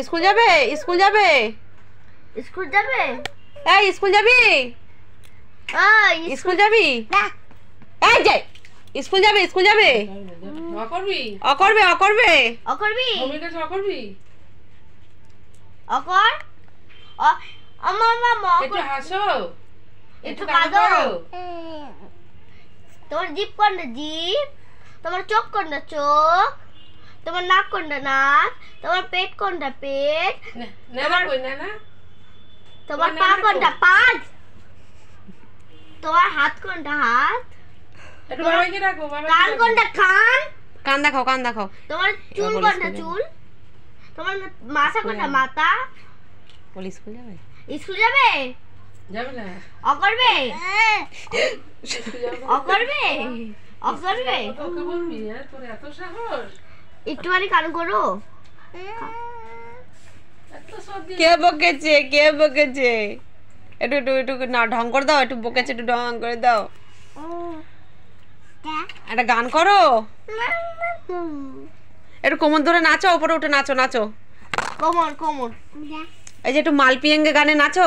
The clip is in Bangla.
স্কুল যাবে স্কুল যাবে স্কুল যাবে এই স্কুল যাবি স্কুল যাবি এই যাই স্কুল যাবে স্কুল যাবে অকরবি অকরবে অকরবে অকরবি মমির কাছে অকরবি অকর আমার মামা একটু হাসো একটু কাঁদো তোমার জিভ কোনটা জিভ তোমার চোখ কোনটা চোখ তোমার নাক কোনটা নাক তোমার পেট কোনটা পেট নানা কই নানা তোমার পা কোনটা পা তোমার হাত কোনটা হাত একটু বাবাকে রাখো বাবা কান কোনটা কান কান দেখাও কান দেখাও তোমার চুল কোনটা চুল তোমার মাথা কোনটা মাথা বল স্কুল যাবে স্কুল যাবে যাবে না অকরবে অকরবে অকরবে তোকে বলবি তোর এত সাহস একটুখানি কান করো এত সর্দি কে বকেছে একটু একটু একটু না ঢং করে দাও একটু বকেছে একটু ঢং করে দাও একটা গান করো একটু কোমর ধরে নাচো উপরে উঠে নাচো নাচো কোমর কোমর এই যে একটু মালপিয়েঙ্গে গানে নাচো